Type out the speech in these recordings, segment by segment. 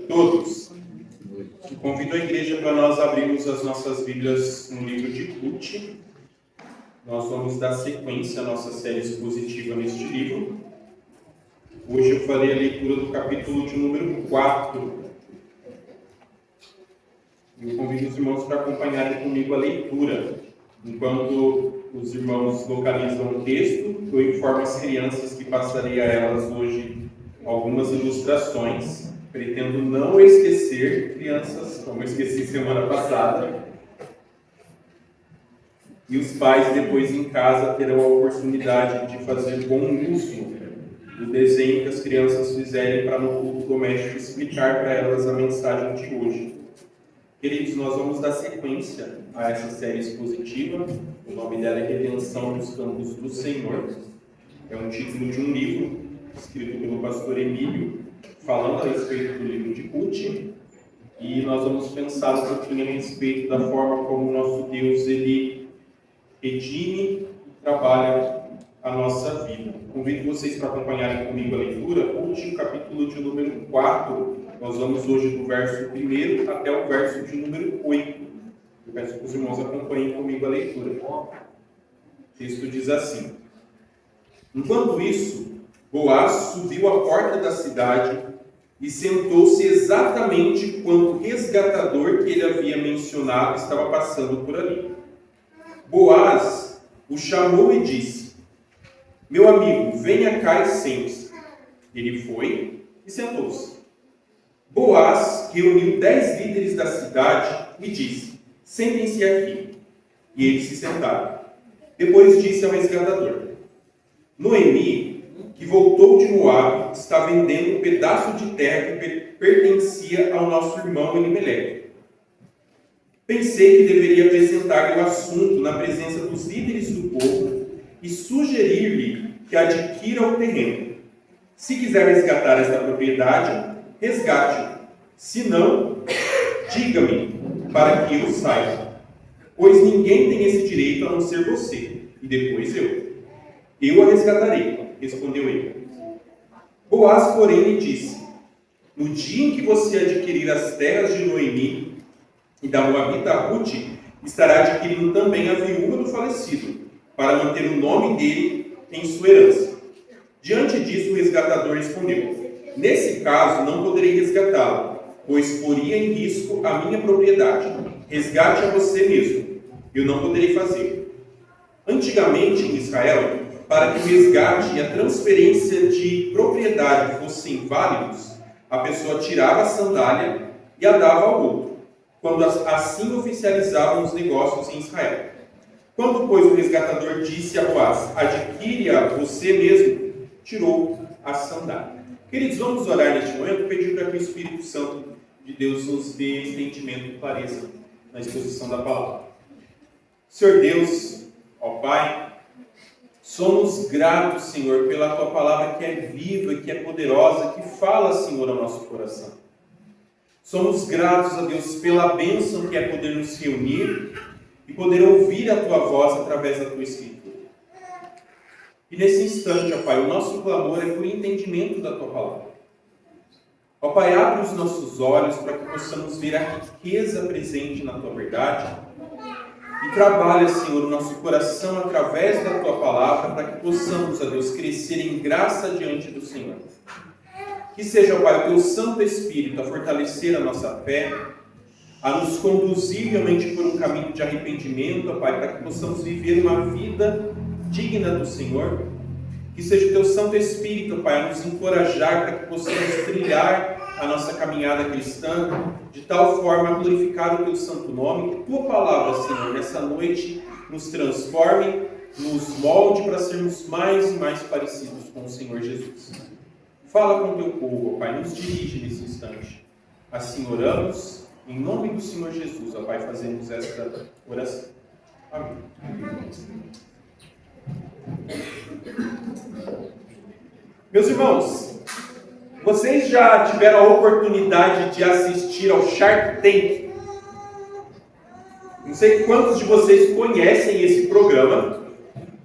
Todos. Convido a igreja para nós abrirmos as nossas Bíblias no livro de Ruth. Nós vamos dar sequência à nossa série expositiva neste livro. Hoje eu farei a leitura do capítulo de número 4. E eu convido os irmãos para acompanharem comigo a leitura. Enquanto os irmãos localizam o texto, eu informo as crianças que passarei a elas hoje algumas ilustrações. Pretendo não esquecer, crianças, como eu esqueci semana passada. E os pais, depois em casa, terão a oportunidade de fazer bom uso do desenho que as crianças fizerem para no culto doméstico explicar para elas a mensagem de hoje. Queridos, nós vamos dar sequência a essa série expositiva. O nome dela é Redenção nos Campos do Senhor. É um título de um livro escrito pelo pastor Emílio, falando a respeito do livro de Ruth, e nós vamos pensar um pouquinho a respeito da forma como o nosso Deus, ele redime e trabalha a nossa vida. Convido vocês para acompanharem comigo a leitura. Ruth, capítulo de número 4, nós vamos hoje do verso 1 até o verso de número 8. Eu peço que os irmãos acompanhem comigo a leitura. O texto diz assim: Enquanto isso, Boaz subiu à porta da cidade e sentou-se exatamente quando o resgatador que ele havia mencionado estava passando por ali. Boaz o chamou e disse: Meu amigo, venha cá e sente-se. Ele foi e sentou-se. Boaz reuniu 10 líderes da cidade e disse: Sentem-se aqui. E eles se sentaram. Depois disse ao resgatador: Noemi, que voltou de Moabe, está vendendo um pedaço de terra que pertencia ao nosso irmão Elimeleque. Pensei que deveria apresentar-lhe o assunto na presença dos líderes do povo e sugerir-lhe que adquira o terreno. Se quiser resgatar esta propriedade, resgate-o. Se não, diga-me, para que eu saiba. Pois ninguém tem esse direito a não ser você, e depois eu. Eu a resgatarei, respondeu ele. Boaz, porém, lhe disse: No dia em que você adquirir as terras de Noemi e da Moabita Ruth, estará adquirindo também a viúva do falecido, para manter o nome dele em sua herança. Diante disso, o resgatador respondeu: Nesse caso, não poderei resgatá-lo, pois poria em risco a minha propriedade. Resgate a você mesmo. Eu não poderei fazer. Antigamente, em Israel, para que o resgate e a transferência de propriedade fossem válidos, a pessoa tirava a sandália e a dava ao outro, quando assim oficializavam os negócios em Israel. Quando, pois, o resgatador disse a Boaz: Adquire-a você mesmo, tirou a sandália. Queridos, vamos orar neste momento, pedir para que o Espírito Santo de Deus nos dê entendimento e clareza na exposição da palavra. Senhor Deus, ó Pai, somos gratos, Senhor, pela Tua palavra que é viva, que é poderosa, que fala, Senhor, ao nosso coração. Somos gratos a Deus pela bênção que é poder nos reunir e poder ouvir a Tua voz através da Tua Escritura. E nesse instante, ó Pai, o nosso clamor é por entendimento da Tua palavra. Ó Pai, abre os nossos olhos para que possamos ver a riqueza presente na Tua verdade e trabalha, Senhor, o nosso coração através da Tua palavra para que possamos, ó Deus, crescer em graça diante do Senhor. Que seja, ó Pai, o Teu Santo Espírito a fortalecer a nossa fé, a nos conduzir realmente por um caminho de arrependimento, ó Pai, para que possamos viver uma vida digna do Senhor. Que seja o Teu Santo Espírito, Pai, a nos encorajar para que possamos trilhar a nossa caminhada cristã de tal forma a glorificar o Teu santo nome. Que Tua palavra, Senhor, nessa noite nos transforme, nos molde para sermos mais e mais parecidos com o Senhor Jesus. Fala com o Teu povo, ó Pai, nos dirige nesse instante. Assim oramos, em nome do Senhor Jesus, ó Pai, fazemos esta oração. Amém. Meus irmãos, vocês já tiveram a oportunidade de assistir ao Shark Tank? Não sei quantos de vocês conhecem esse programa,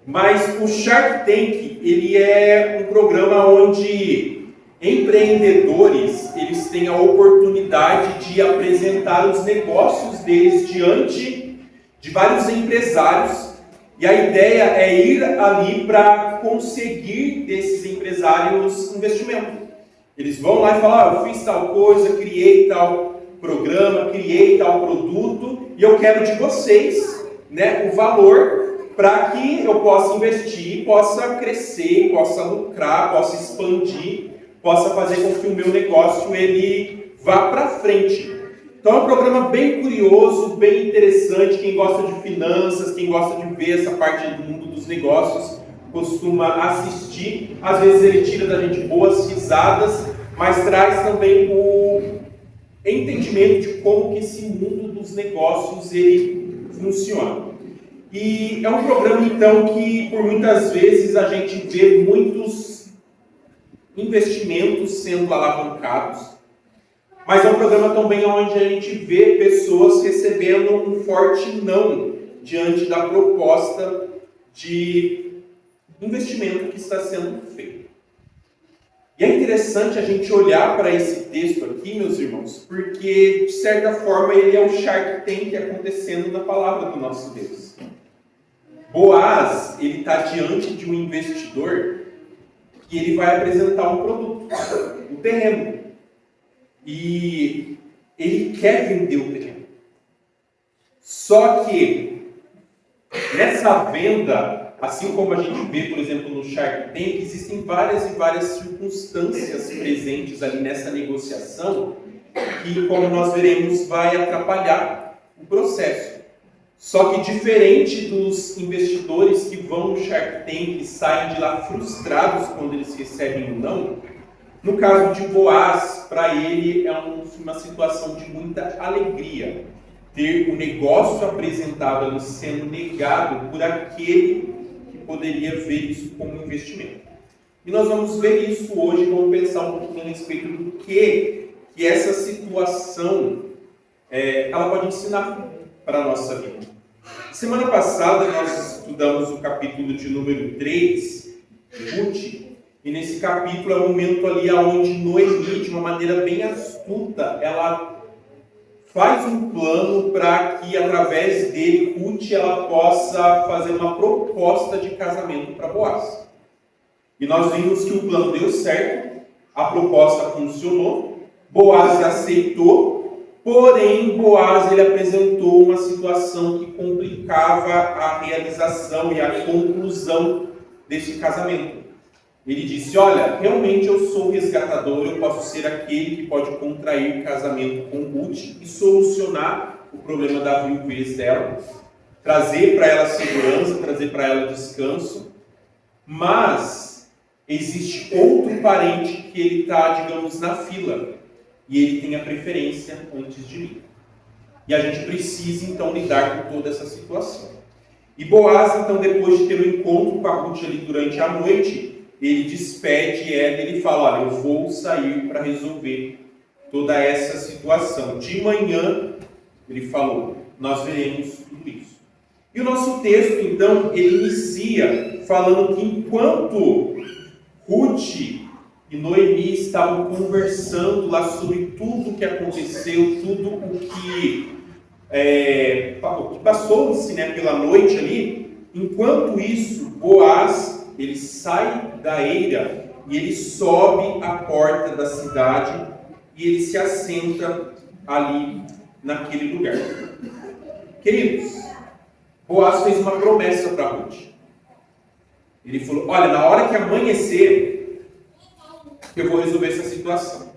mas o Shark Tank, ele é um programa onde empreendedores, eles têm a oportunidade de apresentar os negócios deles diante de vários empresários, e a ideia é ir ali para conseguir desses empresários investimento. Eles vão lá e falam, eu fiz tal coisa, criei tal programa, criei tal produto, e eu quero de vocês, né, o valor para que eu possa investir, possa crescer, possa lucrar, possa expandir, possa fazer com que o meu negócio ele vá para frente. Então é um programa bem curioso, bem interessante. Quem gosta de finanças, quem gosta de ver essa parte do mundo dos negócios, costuma assistir. Às vezes ele tira da gente boas risadas, mas traz também o entendimento de como que esse mundo dos negócios ele funciona. E é um programa, então, que por muitas vezes a gente vê muitos investimentos sendo alavancados, mas é um programa também onde a gente vê pessoas recebendo um forte não diante da proposta de investimento que está sendo feito. E é interessante a gente olhar para esse texto aqui, meus irmãos, porque, de certa forma, ele é o Shark Tank acontecendo na palavra do nosso Deus. Boaz, ele está diante de um investidor e ele vai apresentar um produto, o terreno. E ele quer vender o terreno. Só que, nessa venda, assim como a gente vê, por exemplo, no Shark Tank, existem várias e várias circunstâncias presentes ali nessa negociação que, como nós veremos, vai atrapalhar o processo. Só que diferente dos investidores que vão no Shark Tank e saem de lá frustrados quando eles recebem um não, no caso de Boaz, para ele é uma situação de muita alegria ter o negócio apresentado ali sendo negado por aquele que poderia ver isso como investimento. E nós vamos ver isso hoje, vamos pensar um pouquinho a respeito do que essa situação ela pode ensinar para a nossa vida. Semana passada nós estudamos o capítulo de número 3, Ruth, e nesse capítulo é o momento ali onde Noemi, de uma maneira bem astuta, ela faz um plano para que através dele, Ruth, ela possa fazer uma proposta de casamento para Boaz. E nós vimos que o plano deu certo, a proposta funcionou, Boaz aceitou, porém Boaz ele apresentou uma situação que complicava a realização e a conclusão desse casamento. Ele disse, olha, realmente eu sou o resgatador, eu posso ser aquele que pode contrair casamento com Ruth e solucionar o problema da viuvez dela, trazer para ela segurança, trazer para ela descanso, mas existe outro parente que ele está, digamos, na fila, e ele tem a preferência antes de mim. E a gente precisa, então, lidar com toda essa situação. E Boaz, então, depois de ter um encontro com a Ruth ali durante a noite, ele despede ela e ele fala, olha, eu vou sair para resolver toda essa situação. De manhã, ele falou, nós veremos tudo isso. E o nosso texto, então, ele inicia falando que enquanto Ruth e Noemi estavam conversando lá sobre tudo o que aconteceu, tudo o que passou-se, né, pela noite ali, enquanto isso, Boaz ele sai da eira e ele sobe a porta da cidade e ele se assenta ali naquele lugar. Queridos, Boaz fez uma promessa para Ruth. Ele falou, olha, na hora que amanhecer, eu vou resolver essa situação.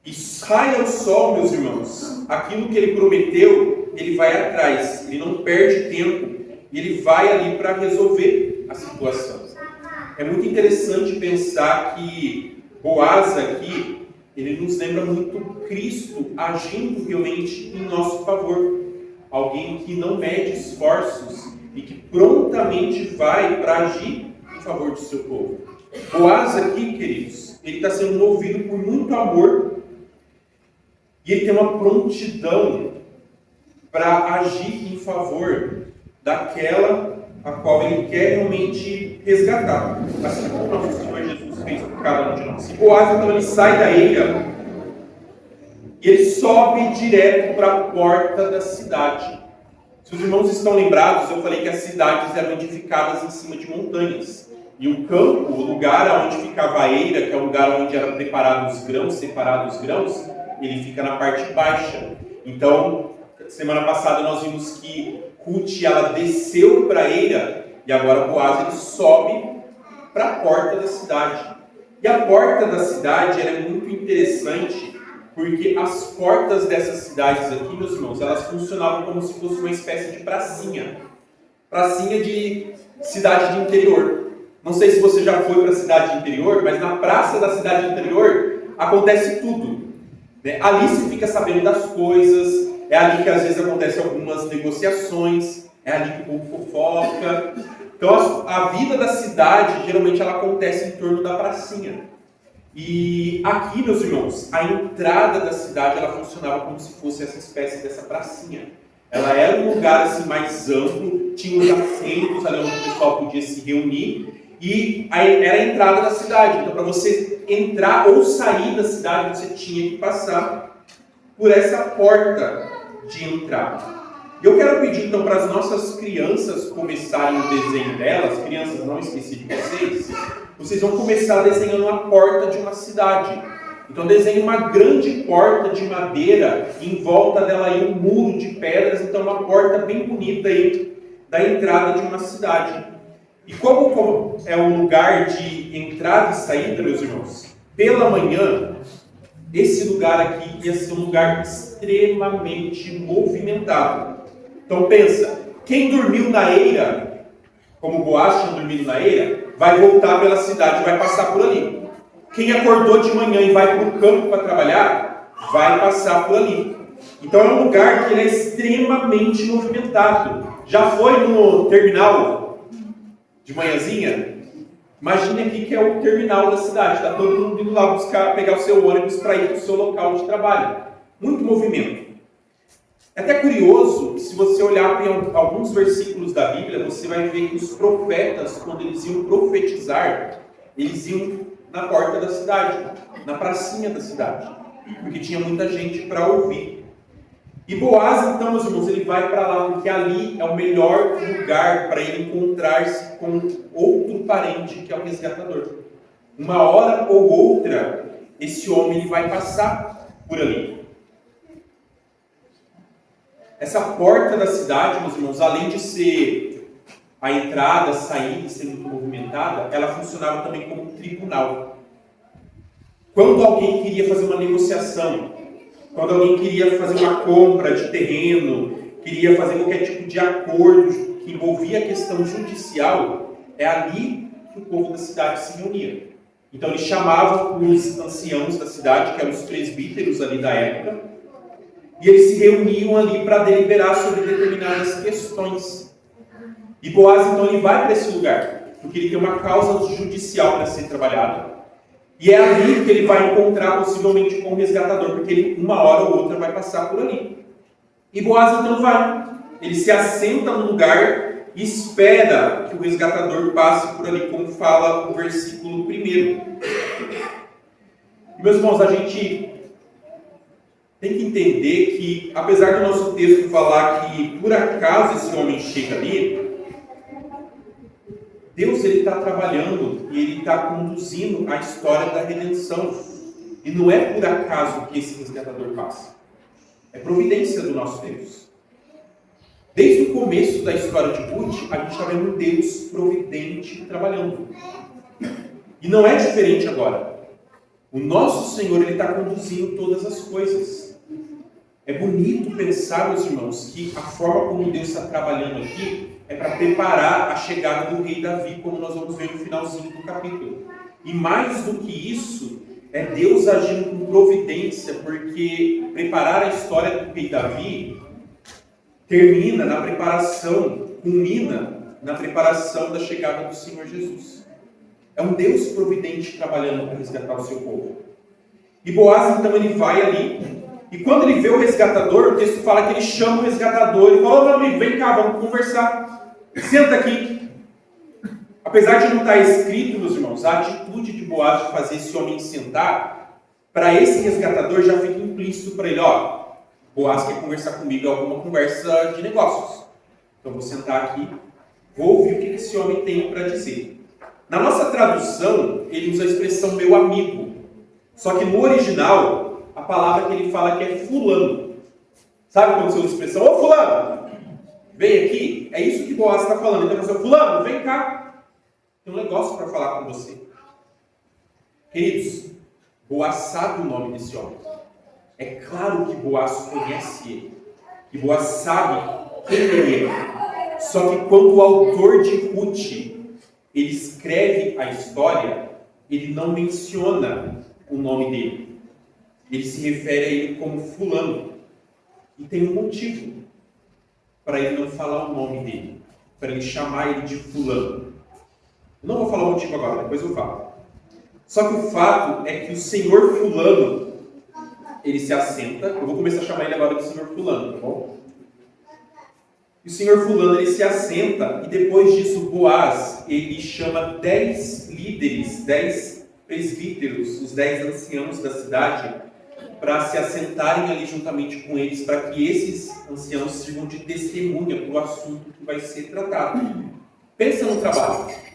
E saia o sol, meus irmãos, aquilo que ele prometeu, ele vai atrás, ele não perde tempo, ele vai ali para resolver a situação. É muito interessante pensar que Boaz aqui, ele nos lembra muito Cristo agindo realmente em nosso favor. Alguém que não mede esforços e que prontamente vai para agir em favor do seu povo. Boaz aqui, queridos, ele está sendo movido por muito amor e ele tem uma prontidão para agir em favor daquela a qual ele quer realmente resgatar. Assim como o nosso Senhor Jesus Deus fez por cada um de nós. E Boaz, então, ele sai da eira e ele sobe direto para a porta da cidade. Se os irmãos estão lembrados, eu falei que as cidades eram edificadas em cima de montanhas. E o campo, o lugar onde ficava a eira, que é o lugar onde eram preparados os grãos, separados os grãos, ele fica na parte baixa. Então, semana passada nós vimos que Ruth, ela desceu para a eira, e agora Boaz, ele sobe para a porta da cidade. E a porta da cidade, ela é muito interessante, porque as portas dessas cidades aqui, meus irmãos, elas funcionavam como se fosse uma espécie de pracinha. Pracinha de cidade de interior. Não sei se você já foi para a cidade de interior, mas na praça da cidade de interior acontece tudo. Né? Ali se fica sabendo das coisas, é ali que às vezes acontecem algumas negociações, é ali que o povo fofoca. Então a vida da cidade, geralmente ela acontece em torno da pracinha. E aqui, meus irmãos, a entrada da cidade, ela funcionava como se fosse essa espécie dessa pracinha. Ela era um lugar assim mais amplo, tinha os assentos ali onde o pessoal podia se reunir, e era a entrada da cidade. Então, para você entrar ou sair da cidade, você tinha que passar por essa porta de entrada. E eu quero pedir, então, para as nossas crianças começarem o desenho delas. Crianças, não esqueci de vocês vão começar desenhando a porta de uma cidade. Então, desenhe uma grande porta de madeira, em volta dela aí um muro de pedras, então uma porta bem bonita aí da entrada de uma cidade. E como é um lugar de entrada e saída, meus irmãos, pela manhã, esse lugar aqui ia ser um lugar extremamente movimentado. Então pensa, quem dormiu na eira, como Boaz tinha dormido na eira, vai voltar pela cidade e vai passar por ali. Quem acordou de manhã e vai para o campo para trabalhar, vai passar por ali. Então é um lugar que ele é extremamente movimentado. Já foi no terminal de manhãzinha? Imagine aqui que é o terminal da cidade. Está todo mundo indo lá pegar o seu ônibus para ir para o seu local de trabalho. Muito movimento. É até curioso que se você olhar em alguns versículos da Bíblia, você vai ver que os profetas, quando eles iam profetizar, eles iam na porta da cidade, na pracinha da cidade, porque tinha muita gente para ouvir. E Boaz, então, meus irmãos, ele vai para lá, porque ali é o melhor lugar para ele encontrar-se com outro parente, que é o resgatador. Uma hora ou outra, esse homem ele vai passar por ali. Essa porta da cidade, meus irmãos, além de ser a entrada, a saída, ser muito movimentada, ela funcionava também como um tribunal. Quando alguém queria fazer uma negociação, quando alguém queria fazer uma compra de terreno, queria fazer qualquer tipo de acordo que envolvia a questão judicial, é ali que o povo da cidade se reunia. Então eles chamavam os anciãos da cidade, que eram os presbíteros ali da época, e eles se reuniam ali para deliberar sobre determinadas questões. E Boaz, então, ele vai para esse lugar, porque ele tem uma causa judicial para ser trabalhada. E é ali que ele vai encontrar possivelmente com o resgatador, porque ele, uma hora ou outra, vai passar por ali. E Boaz, então, vai. Ele se assenta no lugar e espera que o resgatador passe por ali, como fala o versículo 1. E, meus irmãos, a gente tem que entender que, apesar do nosso texto falar que, por acaso, esse homem chega ali, Deus está trabalhando e Ele está conduzindo a história da redenção. E não é por acaso que esse resgatador passa. É providência do nosso Deus. Desde o começo da história de Ruth, a gente está vendo Deus providente trabalhando. E não é diferente agora. O nosso Senhor está conduzindo todas as coisas. É bonito pensar, meus irmãos, que a forma como Deus está trabalhando aqui é para preparar a chegada do rei Davi, como nós vamos ver no finalzinho do capítulo. E mais do que isso, é Deus agindo com providência, porque preparar a história do rei Davi termina na preparação, culmina na preparação da chegada do Senhor Jesus. É um Deus providente trabalhando para resgatar o seu povo. E Boaz, então, ele vai ali, e quando ele vê o resgatador, o texto fala que ele chama o resgatador e fala: "Ô, meu amigo, vem cá, vamos conversar. Senta aqui." A Apesar de não estar escrito, meus irmãos, a atitude de Boaz de fazer esse homem sentar, para esse resgatador já fica implícito para ele, ó, Boaz quer conversar comigo, é alguma conversa de negócios. Então vou sentar aqui, vou ouvir o que esse homem tem para dizer. Na nossa tradução, ele usa a expressão meu amigo. Só que no original, a palavra que ele fala que é fulano. Sabe quando você usa a expressão, ô fulano, vem aqui? É isso que Boaz está falando. Então você fala, fulano, vem cá. Tem um negócio para falar com você. Queridos, Boaz sabe o nome desse homem. É claro que Boaz conhece ele. Que Boaz sabe quem ele é. Só que quando o autor de Ruth, ele escreve a história, ele não menciona o nome dele. Ele se refere a ele como fulano. E tem um motivo para ele não falar o nome dele. Para ele chamar ele de fulano. Eu não vou falar o motivo agora, depois eu falo. Só que o fato é que o senhor fulano, ele se assenta. Eu vou começar a chamar ele agora de senhor fulano, tá bom? E o senhor fulano, ele se assenta, e depois disso Boaz, ele chama 10 líderes, 10 presbíteros, os 10 anciãos da cidade, para se assentarem ali juntamente com eles, para que esses anciãos sirvam de testemunha para o assunto que vai ser tratado. Pensa no trabalho.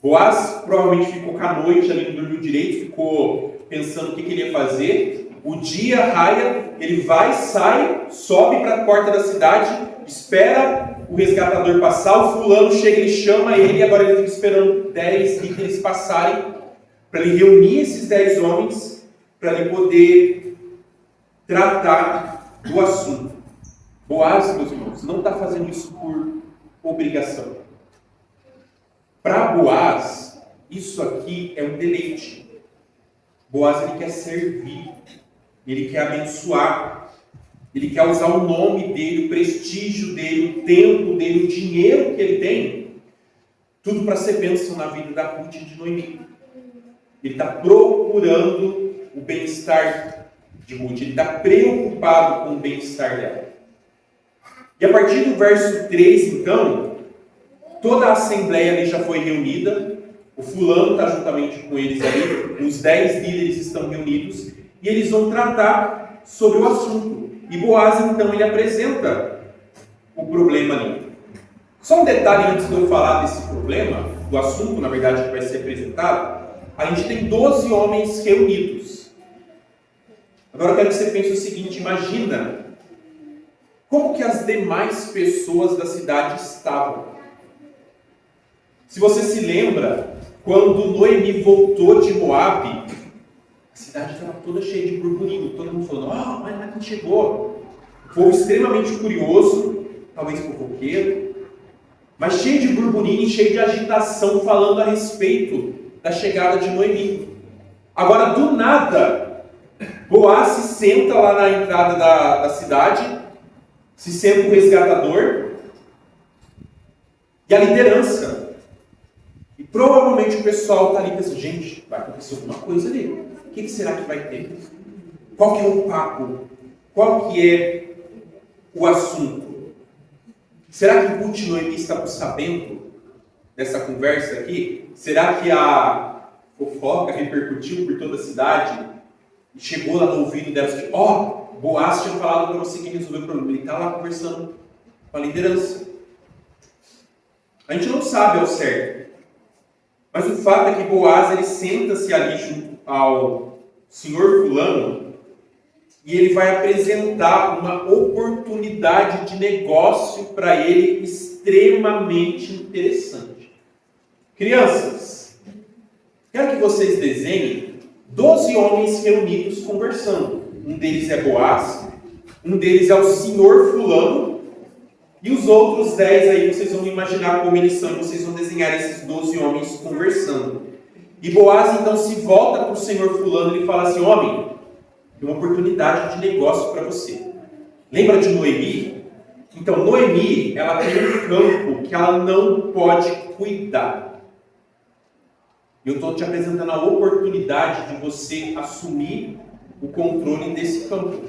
Boaz provavelmente ficou com a noite ali, não dormiu direito, ficou pensando o que ele ia fazer. O dia raia, ele vai, sai, sobe para a porta da cidade, espera o resgatador passar, o fulano chega, ele chama ele, e agora ele fica esperando 10 líderes passarem, para ele reunir esses 10 homens, para ele poder tratar do assunto. Boaz, meus irmãos, não está fazendo isso por obrigação. Para Boaz, isso aqui é um deleite. Boaz, ele quer servir, ele quer abençoar, ele quer usar o nome dele, o prestígio dele, o tempo dele, o dinheiro que ele tem, tudo para ser bênção na vida da Ruth e de Noemi. Ele está procurando o bem-estar de Ruth, ele está preocupado com o bem-estar dela. E a partir do verso 3, então, toda a assembleia ali já foi reunida, o fulano está juntamente com eles ali, os 10 líderes estão reunidos, e eles vão tratar sobre o assunto. E Boaz, então, ele apresenta o problema ali. Só um detalhe antes de eu falar desse problema, do assunto, na verdade, que vai ser apresentado. A gente tem 12 homens reunidos. Agora eu quero que você pense o seguinte, imagina como que as demais pessoas da cidade estavam. Se você se lembra, quando Noemi voltou de Moabe, a cidade estava toda cheia de burburinho, todo mundo falando, olha lá quem chegou. O povo extremamente curioso, talvez fofoqueiro, mas cheio de burburinho e cheio de agitação, falando a respeito da chegada de Noemi. Agora, do nada, Boaz se senta lá na entrada da cidade, se senta o resgatador e a liderança. E provavelmente o pessoal está ali pensando, gente, vai acontecer alguma coisa ali. O que será que vai ter? Qual que é o papo? Qual que é o assunto? Será que Ruth e Noemi estavam sabendo dessa conversa aqui? Será que a fofoca repercutiu por toda a cidade? E chegou lá no ouvido delas que, Boaz tinha falado para você que resolveu o problema. Ele está lá conversando com a liderança. A gente não sabe ao certo. Mas o fato é que Boaz, ele senta-se ali junto ao senhor fulano e ele vai apresentar uma oportunidade de negócio para ele extremamente interessante. Crianças, quero que vocês desenhem 12 homens reunidos conversando. Um deles é Boaz, um deles é o senhor fulano, e os outros 10 aí vocês vão imaginar como eles são, vocês vão desenhar esses 12 homens conversando. E Boaz então se volta para o senhor fulano e fala assim, homem, tem uma oportunidade de negócio para você. Lembra de Noemi? Então Noemi, ela tem um campo que ela não pode cuidar. Eu estou te apresentando a oportunidade de você assumir o controle desse campo.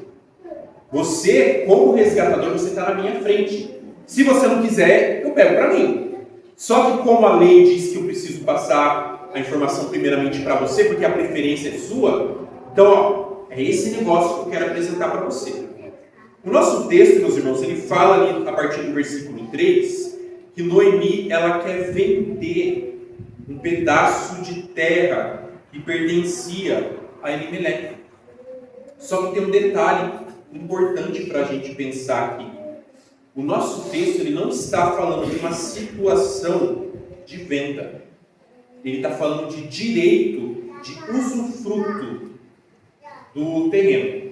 Você, como resgatador, você está na minha frente. Se você não quiser, eu pego para mim. Só que como a lei diz que eu preciso passar a informação primeiramente para você, porque a preferência é sua, então, ó, é esse negócio que eu quero apresentar para você. O nosso texto, meus irmãos, ele fala ali, a partir do versículo 3, que Noemi, ela quer vender um pedaço de terra que pertencia a Elimeleque. Só que tem um detalhe importante para a gente pensar aqui. O nosso texto ele não está falando de uma situação de venda. Ele está falando de direito de usufruto do terreno.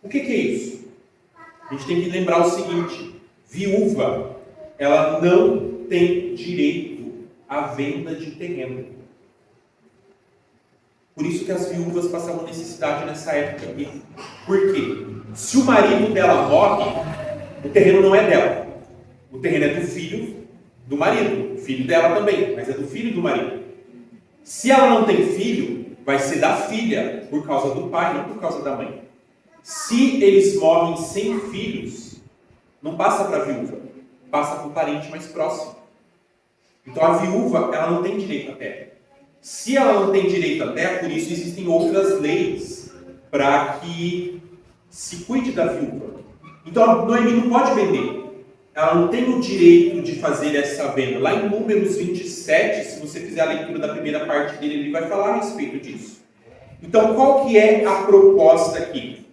O que é isso? A gente tem que lembrar o seguinte: viúva, ela não tem direito à venda de terreno. Por isso que as viúvas passavam necessidade nessa época aqui. Por quê? Se o marido dela morre, o terreno não é dela. O terreno é do filho do marido. O filho dela também, mas é do filho do marido. Se ela não tem filho, vai ser da filha, por causa do pai, não por causa da mãe. Se eles morrem sem filhos, não passa para a viúva, passa para o parente mais próximo. Então a viúva, ela não tem direito à terra. Se ela não tem direito à terra, por isso existem outras leis para que se cuide da viúva. Então a Noemi não pode vender. Ela não tem o direito de fazer essa venda. Lá em Números 27, se você fizer a leitura da primeira parte dele, ele vai falar a respeito disso. Então qual que é a proposta aqui?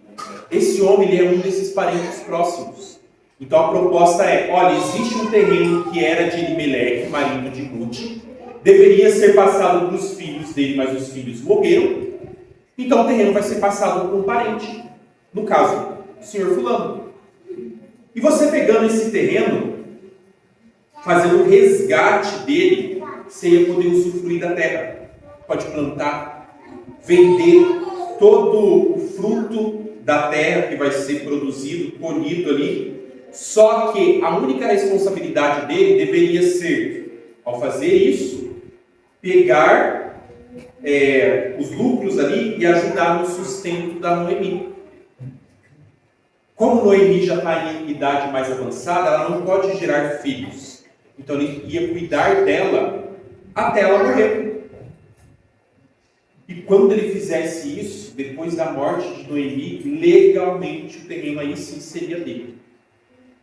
Esse homem ele é um desses parentes próximos. Então a proposta é, olha, existe um terreno que era de Elimeleque, marido de Ruth, deveria ser passado para os filhos dele, mas os filhos morreram. Então o terreno vai ser passado para um parente. No caso, o senhor fulano. E você pegando esse terreno, fazendo o resgate dele, você ia poder usufruir da terra. Pode plantar, vender todo o fruto da terra que vai ser produzido, colhido ali. Só que a única responsabilidade dele deveria ser, ao fazer isso, pegar os lucros ali e ajudar no sustento da Noemi. Como Noemi já está em idade mais avançada, ela não pode gerar filhos. Então ele ia cuidar dela até ela morrer. E quando ele fizesse isso, depois da morte de Noemi, legalmente o terreno aí sim seria dele.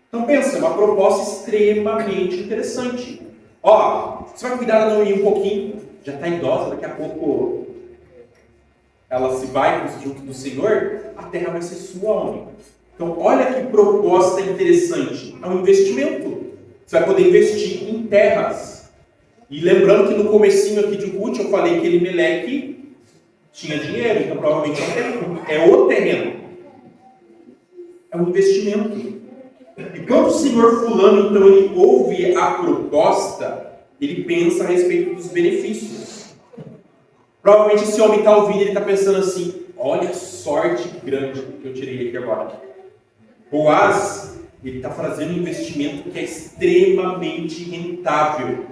Então pensa, é uma proposta extremamente interessante. Ó, você vai cuidar da Noemi um pouquinho, já está idosa, daqui a pouco ela se vai junto do Senhor, a terra vai ser sua, homem. Então olha que proposta interessante, é um investimento. Você vai poder investir em terras. E lembrando que no comecinho aqui de Ruth eu falei que Elimeleque tinha dinheiro, então provavelmente é o terreno. É um investimento. E quando o senhor fulano, então, ele ouve a proposta, ele pensa a respeito dos benefícios. Provavelmente esse homem está ouvindo, ele está pensando assim, olha a sorte grande que eu tirei aqui agora. Boaz, ele está fazendo um investimento que é extremamente rentável.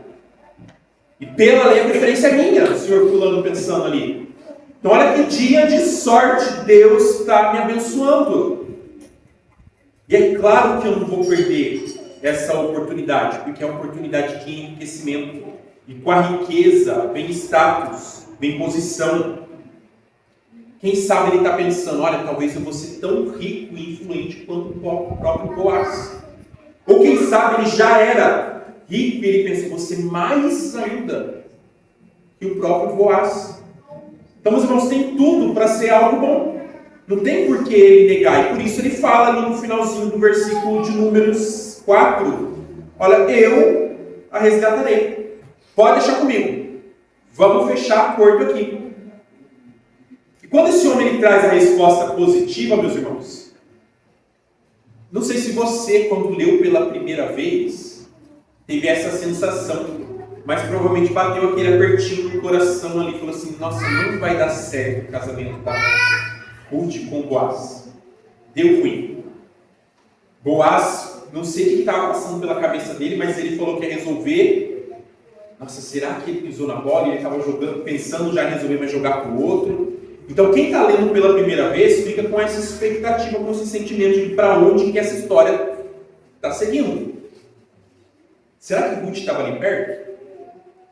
E pela lei a preferência é minha, o senhor fulano pensando ali. Então olha que dia de sorte Deus está me abençoando. E é claro que eu não vou perder essa oportunidade, porque é uma oportunidade de enriquecimento. E com a riqueza vem status, vem posição. Quem sabe ele está pensando, olha, talvez eu vou ser tão rico e influente quanto o próprio Boaz. Ou quem sabe ele já era rico e ele pensa, vou ser mais ainda que o próprio Boaz. Então, meus irmãos, tem tudo para ser algo bom. Não tem por que ele negar. E por isso ele fala ali no finalzinho do versículo de Números 4. Olha, eu a resgatarei. Pode deixar comigo. Vamos fechar acordo aqui. E quando esse homem ele traz a resposta positiva, meus irmãos, não sei se você, quando leu pela primeira vez, teve essa sensação, mas provavelmente bateu aquele apertinho no coração ali e falou assim, nossa, não vai dar certo o casamento da Ruth com Boaz. Deu ruim. Boaz, não sei o que estava passando pela cabeça dele, mas ele falou que ia resolver. Nossa, será que ele pisou na bola e ele estava jogando, pensando já em resolver, mas jogar para o outro? Então quem está lendo pela primeira vez fica com essa expectativa, com esse sentimento de para onde que essa história está seguindo. Será que Ruth estava ali perto?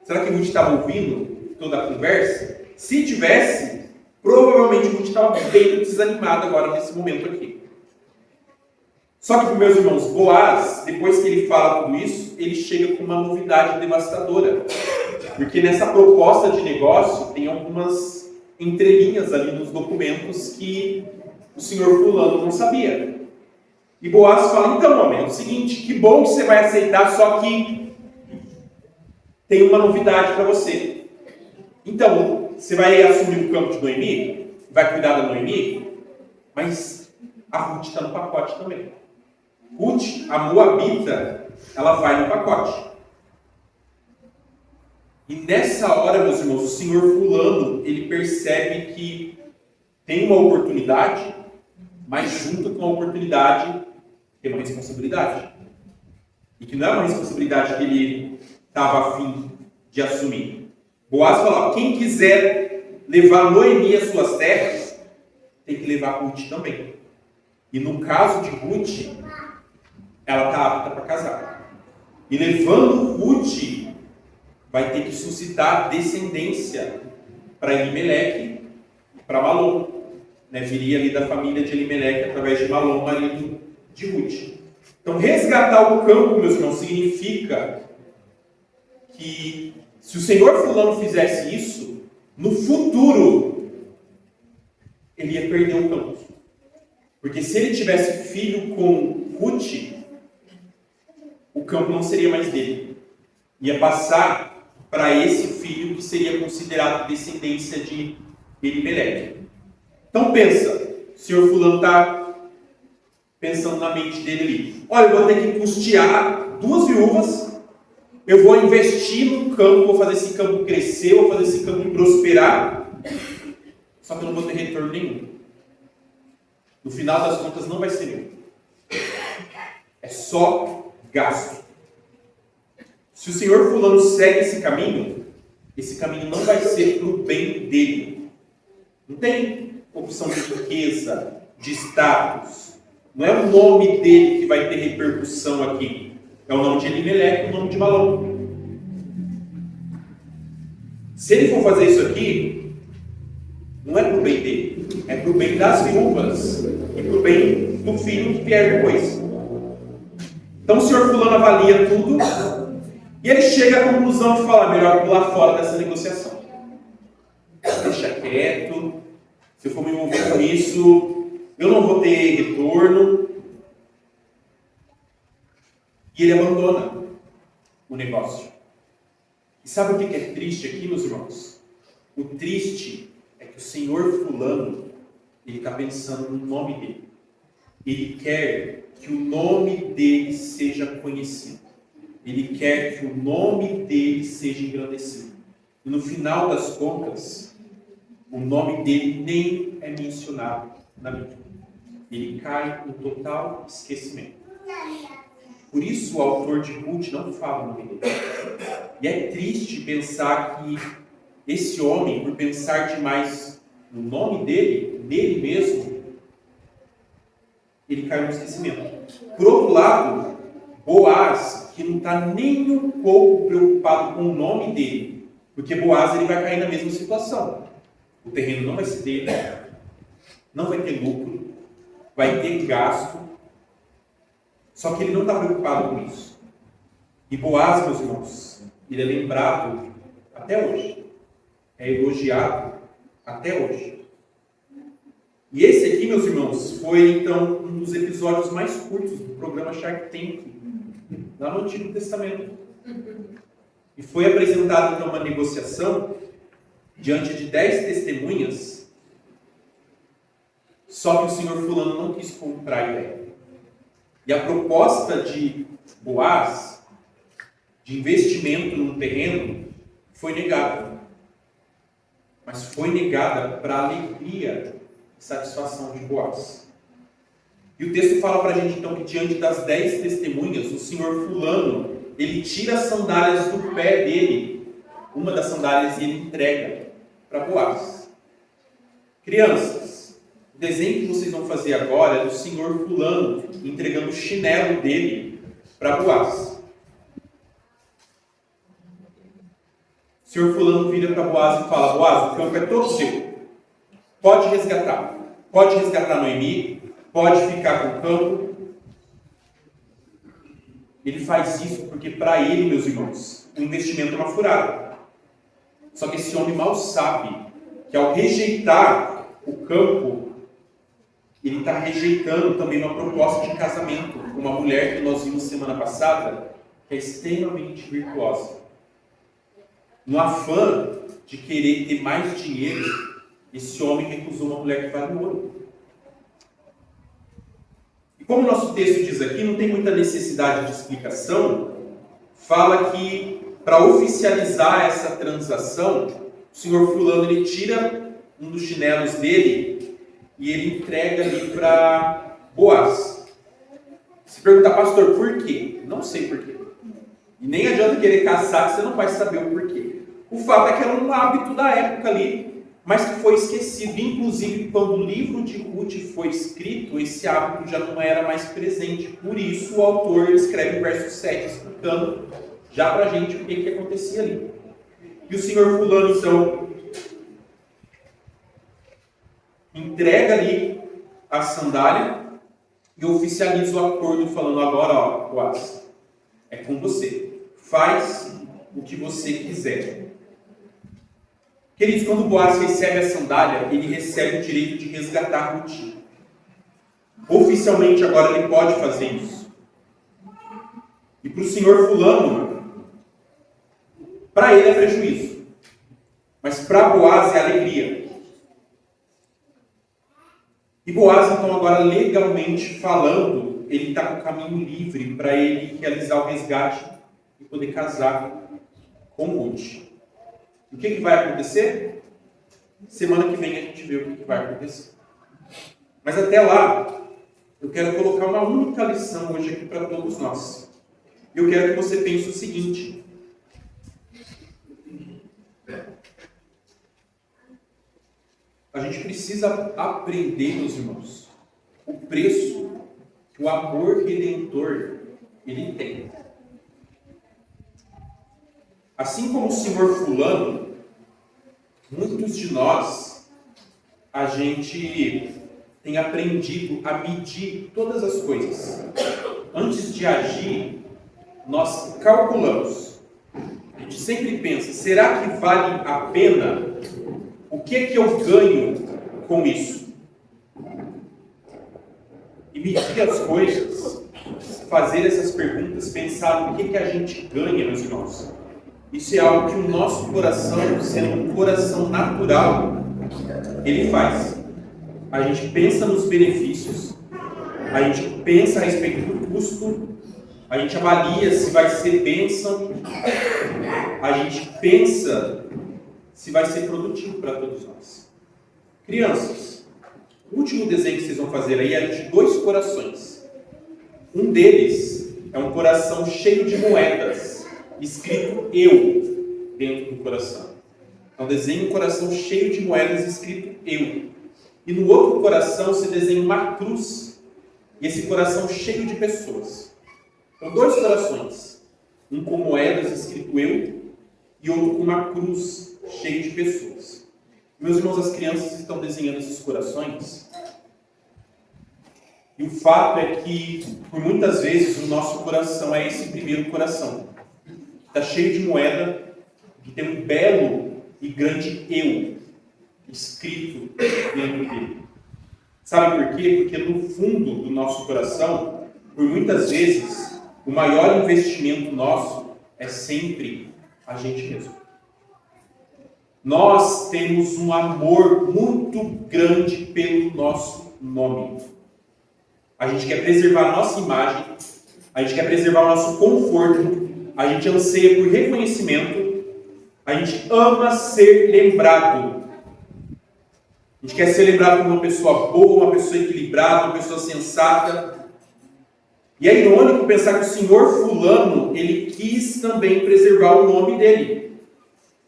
Será que Ruth estava ouvindo toda a conversa? Se tivesse, provavelmente Ruth estava bem desanimada agora nesse momento aqui. Só que, meus irmãos, Boaz, depois que ele fala tudo isso, ele chega com uma novidade devastadora. Porque nessa proposta de negócio tem algumas entrelinhas ali nos documentos que o senhor fulano não sabia. E Boaz fala, então, homem, é o seguinte, que bom que você vai aceitar, só que tem uma novidade para você. Então, você vai assumir o campo de Noemi, vai cuidar da Noemi, mas a Ruth está no pacote também. Ruth, a Moabita, ela vai no pacote. E nessa hora, meus irmãos, o senhor fulano, ele percebe que tem uma oportunidade, mas junto com a oportunidade tem uma responsabilidade. E que não é uma responsabilidade que ele estava a fim de assumir. Boaz fala, quem quiser levar Noemi às suas terras, tem que levar Ruth também. E no caso de Ruth, ela está apta para casar. E levando Ruth, vai ter que suscitar descendência para Elimeleque, para Malom. Viria ali da família de Elimeleque através de Malom, marido de Ruth. Então, resgatar o campo, meus irmãos, significa que se o senhor fulano fizesse isso, no futuro, ele ia perder o campo. Porque se ele tivesse filho com Ruth, o campo não seria mais dele. Ia passar para esse filho que seria considerado descendência de Elimeleque. Então pensa, o senhor fulano está pensando na mente dele ali. Olha, eu vou ter que custear 2 viúvas, eu vou investir no campo, vou fazer esse campo crescer, vou fazer esse campo prosperar, só que eu não vou ter retorno nenhum. No final das contas não vai ser meu. É só gasto. Se o senhor fulano segue esse caminho não vai ser para o bem dele. Não tem opção de riqueza, de status. Não é o nome dele que vai ter repercussão aqui. É o nome de Elimeleque, o nome de Malom. Se ele for fazer isso aqui, não é para o bem dele. É para o bem das viúvas e para o bem do filho que vier depois. Então o senhor fulano avalia tudo e ele chega à conclusão de falar, melhor pular fora dessa negociação. Deixa quieto, se eu for me envolver com isso, eu não vou ter retorno. E ele abandona o negócio. E sabe o que é triste aqui, meus irmãos? O triste é que o senhor fulano, ele está pensando no nome dele. Ele quer que o nome dele seja conhecido. Ele quer que o nome dele seja engrandecido. E no final das contas, o nome dele nem é mencionado na Bíblia. Ele cai no total esquecimento. Por isso o autor de Ruth não fala o nome dele. E é triste pensar que esse homem, por pensar demais no nome dele, nele mesmo, ele caiu no esquecimento. Por outro lado, Boaz, que não está nem um pouco preocupado com o nome dele, porque Boaz ele vai cair na mesma situação. O terreno não vai ser dele, não vai ter lucro, vai ter gasto, só que ele não está preocupado com isso. E Boaz, meus irmãos, ele é lembrado até hoje, é elogiado até hoje. E esse aqui, meus irmãos, foi então um dos episódios mais curtos do programa Shark Tank, lá no Antigo Testamento. E foi apresentado então uma negociação diante de 10 testemunhas, só que o senhor fulano não quis comprar a ideia. E a proposta de Boaz, de investimento num terreno, foi negada. Mas foi negada para a alegria e satisfação de Boaz. E o texto fala para a gente então que diante das 10 testemunhas, o senhor fulano, ele tira as sandálias do pé dele, uma das sandálias, e ele entrega para Boaz. Crianças, o desenho que vocês vão fazer agora é do senhor fulano entregando o chinelo dele para Boaz. O senhor fulano vira para Boaz e fala: Boaz, o campo é todo seu. Pode resgatar. Pode resgatar Noemi. Pode ficar com o campo. Ele faz isso porque para ele, meus irmãos, o investimento é uma furada. Só que esse homem mal sabe que ao rejeitar o campo, ele está rejeitando também uma proposta de casamento com uma mulher que nós vimos semana passada, que é extremamente virtuosa. No afã de querer ter mais dinheiro, esse homem recusou uma mulher que vale ouro. E como o nosso texto diz aqui, não tem muita necessidade de explicação, fala que para oficializar essa transação, o senhor fulano ele tira um dos chinelos dele e ele entrega ali para Boaz. Se perguntar, pastor, por quê? Não sei por quê. E nem adianta querer caçar que você não vai saber o porquê. O fato é que era um hábito da época ali, mas que foi esquecido. Inclusive, quando o livro de Ruth foi escrito, esse hábito já não era mais presente. Por isso, o autor escreve o verso 7, explicando já para a gente o que acontecia ali. E o senhor fulano, então, entrega ali a sandália e oficializa o acordo, falando agora, ó, Boaz, é com você. Faz o que você quiser. Queridos, quando Boaz recebe a sandália, ele recebe o direito de resgatar Ruth. Oficialmente agora ele pode fazer isso. E para o senhor fulano, para ele é prejuízo. Mas para Boaz é alegria. E Boaz, então, agora legalmente falando, ele está com o caminho livre para ele realizar o resgate e poder casar com Ruth. O que vai acontecer? Semana que vem a gente vê o que vai acontecer. Mas até lá, eu quero colocar uma única lição hoje aqui para todos nós. Eu quero que você pense o seguinte: a gente precisa aprender, meus irmãos, o preço que o amor redentor ele tem. Assim como o senhor fulano, muitos de nós, a gente tem aprendido a medir todas as coisas. Antes de agir, nós calculamos. A gente sempre pensa, será que vale a pena? O que é que eu ganho com isso? E medir as coisas, fazer essas perguntas, pensar no que a gente ganha, meus irmãos. Isso é algo que o nosso coração, sendo um coração natural, ele faz. A gente pensa nos benefícios, a gente pensa a respeito do custo, a gente avalia se vai ser bênção, a gente pensa se vai ser produtivo para todos nós. Crianças, o último desenho que vocês vão fazer aí é de 2 corações. Um deles é um coração cheio de moedas, escrito eu dentro do coração. Então desenha um coração cheio de moedas, escrito eu. E no outro coração você desenha uma cruz, e esse coração cheio de pessoas. Então 2 corações, um com moedas, escrito eu, e outro com uma cruz cheio de pessoas. Meus irmãos, as crianças estão desenhando esses corações. E o fato é que, por muitas vezes, o nosso coração é esse primeiro coração. Está cheio de moeda, que tem um belo e grande eu escrito dentro dele. Sabe por quê? Porque no fundo do nosso coração, por muitas vezes, o maior investimento nosso é sempre a gente mesmo. Nós temos um amor muito grande pelo nosso nome. A gente quer preservar a nossa imagem, a gente quer preservar o nosso conforto, a gente anseia por reconhecimento, a gente ama ser lembrado. A gente quer ser lembrado como uma pessoa boa, uma pessoa equilibrada, uma pessoa sensata. E é irônico pensar que o senhor fulano, ele quis também preservar o nome dele.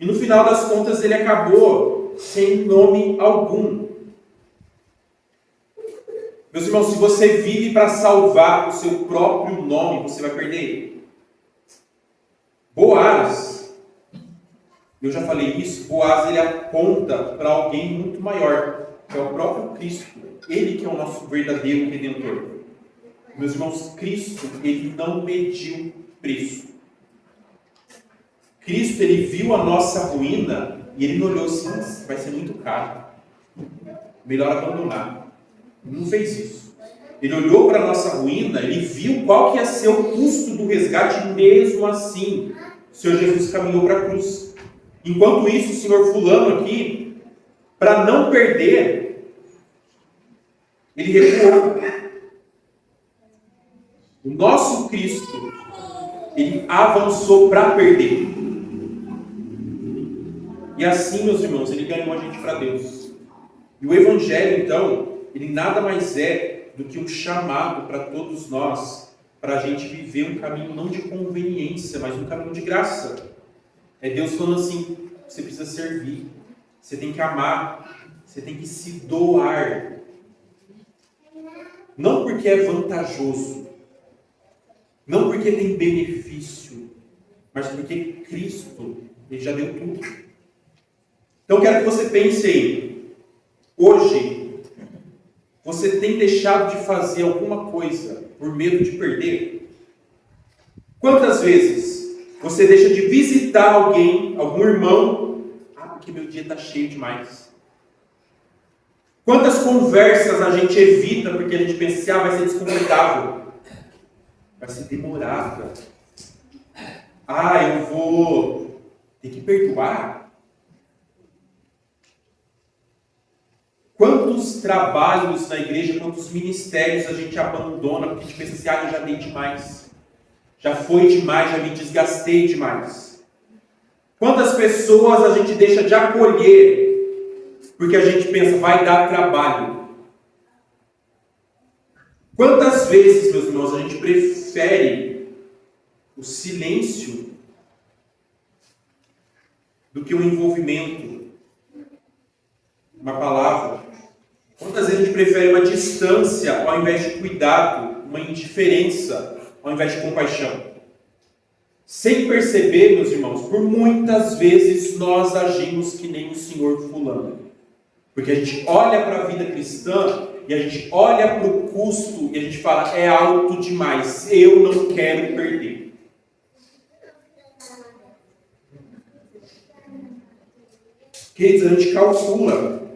E no final das contas ele acabou sem nome algum. Meus irmãos, se você vive para salvar o seu próprio nome, você vai perder ele. Boaz, Eu já falei isso, Boaz ele aponta para alguém muito maior, que é o próprio Cristo. Ele que é o nosso verdadeiro Redentor. Meus irmãos, Cristo, ele não mediu preço. Cristo, ele viu a nossa ruína e ele não olhou assim, vai ser muito caro. Melhor abandonar. Não fez isso. Ele olhou para a nossa ruína, ele viu qual que ia ser o custo do resgate, mesmo assim, o Senhor Jesus caminhou para a cruz. Enquanto isso, o senhor fulano aqui, para não perder, ele recuou. O nosso Cristo, ele avançou para perder. E assim, meus irmãos, ele ganhou a gente para Deus. E o Evangelho, então, ele nada mais é do que um chamado para todos nós, para a gente viver um caminho não de conveniência, mas um caminho de graça. É Deus falando assim, você precisa servir, você tem que amar, você tem que se doar. Não porque é vantajoso, não porque tem benefício, mas porque Cristo, ele já deu tudo. Então quero que você pense aí, hoje, você tem deixado de fazer alguma coisa por medo de perder? Quantas vezes você deixa de visitar alguém, algum irmão, porque meu dia está cheio demais? Quantas conversas a gente evita porque a gente pensa, vai ser desconfortável, vai ser demorada, eu vou ter que perdoar? Quantos trabalhos na igreja, quantos ministérios a gente abandona porque a gente pensa assim, eu já dei demais, já foi demais, já me desgastei demais. Quantas pessoas a gente deixa de acolher porque a gente pensa, vai dar trabalho? Quantas vezes, meus irmãos, a gente prefere o silêncio do que o envolvimento? Uma palavra. Quantas vezes a gente prefere uma distância ao invés de cuidado, uma indiferença ao invés de compaixão? Sem perceber, meus irmãos, por muitas vezes nós agimos que nem o senhor fulano. Porque a gente olha para a vida cristã e a gente olha para o custo e a gente fala, é alto demais, eu não quero perder. Queridos, a gente calcula,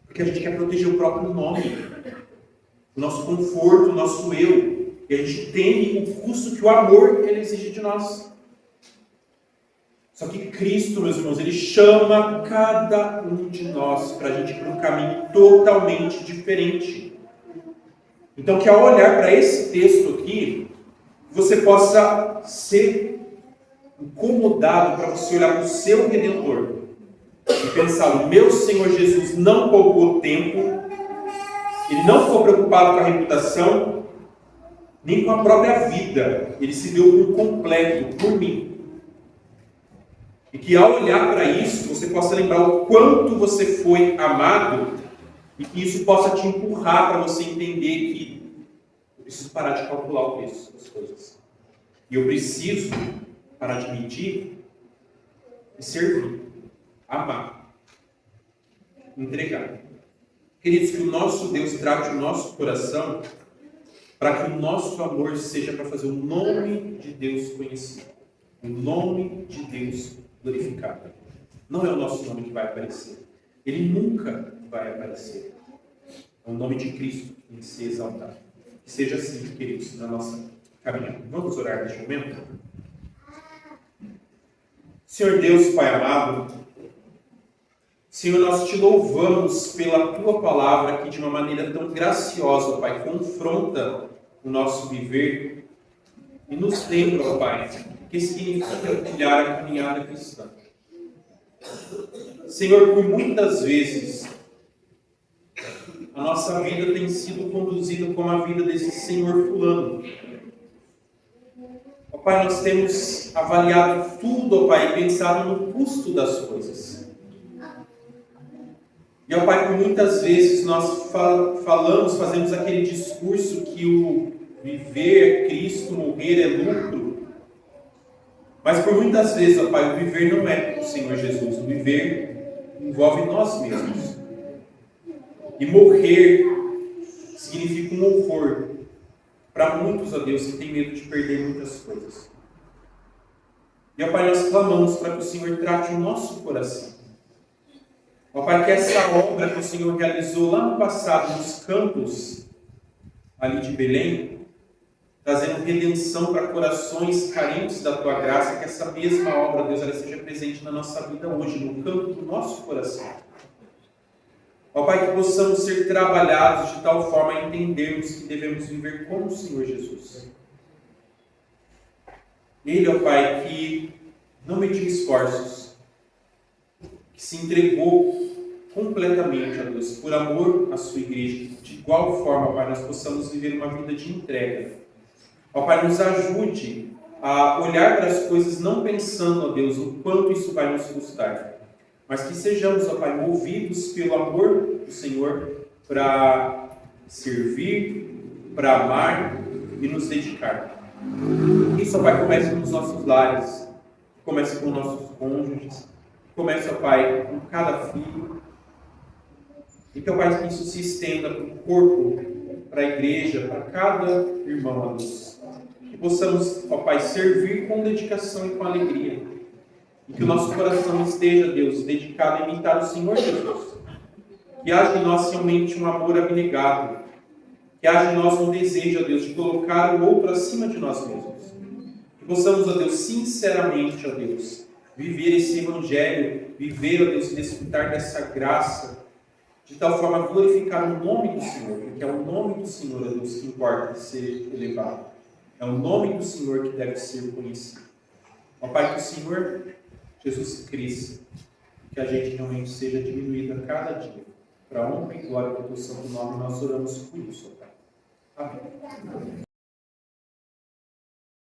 porque a gente quer proteger o próprio nome, o nosso conforto, o nosso eu. E a gente teme o custo que o amor ele exige de nós. Só que Cristo, meus irmãos, ele chama cada um de nós para a gente ir para um caminho totalmente diferente. Então, que ao olhar para esse texto aqui, você possa ser incomodado para você olhar para o seu Redentor e pensar, o meu Senhor Jesus não poupou tempo, ele não ficou preocupado com a reputação, nem com a própria vida, ele se deu por completo, por mim. E que ao olhar para isso, você possa lembrar o quanto você foi amado e que isso possa te empurrar para você entender que eu preciso parar de calcular o preço das coisas. E eu preciso parar de medir e servir, amar, entregar. Queridos, que o nosso Deus trate o nosso coração para que o nosso amor seja para fazer o nome de Deus conhecido, o nome de Deus glorificado. Não é o nosso nome que vai aparecer. Ele nunca vai aparecer. É o nome de Cristo que tem que ser exaltado. Que seja assim, queridos, na nossa caminhada. Vamos orar neste momento? Senhor Deus, Pai amado, Senhor, nós te louvamos pela Tua palavra que de uma maneira tão graciosa, Pai, confronta o nosso viver e nos lembra, Pai, que significa trilhar a caminhada cristã. Senhor, por muitas vezes, a nossa vida tem sido conduzida como a vida desse senhor fulano. Ó Pai, nós temos avaliado tudo, ó Pai, e pensado no custo das coisas. E, ó Pai, por muitas vezes nós fazemos aquele discurso que o viver é Cristo, morrer é lucro. Mas por muitas vezes, ó Pai, o viver não é o Senhor Jesus. O viver envolve nós mesmos. E morrer significa um horror para muitos, ó Deus, que têm medo de perder muitas coisas. E, ó Pai, nós clamamos para que o Senhor trate o nosso coração. Ó Pai, que essa obra que o Senhor realizou lá no passado, nos campos ali de Belém, trazendo redenção para corações carentes da Tua graça, que essa mesma obra, Deus, ela seja presente na nossa vida hoje, no campo do nosso coração. Ó Pai, que possamos ser trabalhados de tal forma a entendermos que devemos viver como o Senhor Jesus. Ele, ó Pai, que não mediu esforços, que se entregou completamente a Deus, por amor à sua igreja. De igual forma, Pai, nós possamos viver uma vida de entrega. Ó Pai, nos ajude a olhar para as coisas não pensando, ó Deus, o quanto isso vai nos custar, mas que sejamos, ó Pai, movidos pelo amor do Senhor para servir, para amar e nos dedicar. Isso, ó Pai, comece nos nossos lares, comece com nossos cônjuges, comece, ó Pai, com cada filho, e que, ó Pai, que isso se estenda para o corpo, para a igreja, para cada irmão, ó Deus. Que possamos, ó Pai, servir com dedicação e com alegria. E que o nosso coração esteja, Deus, dedicado a imitar o Senhor Jesus. Que haja em nós realmente um amor abnegado. Que haja em nós um desejo, ó Deus, de colocar o outro acima de nós mesmos. Que possamos, ó Deus, sinceramente, ó Deus, viver esse evangelho, viver, ó Deus, e desfrutar dessa graça, de tal forma a glorificar o nome do Senhor, porque é o nome do Senhor, ó Deus, que importa ser elevado. É o nome do Senhor que deve ser conhecido. Ó Pai, que o Senhor Jesus cresça, que a gente realmente seja diminuído a cada dia. Para a honra e glória do teu santo nome, nós oramos por isso, ó Pai. Amém.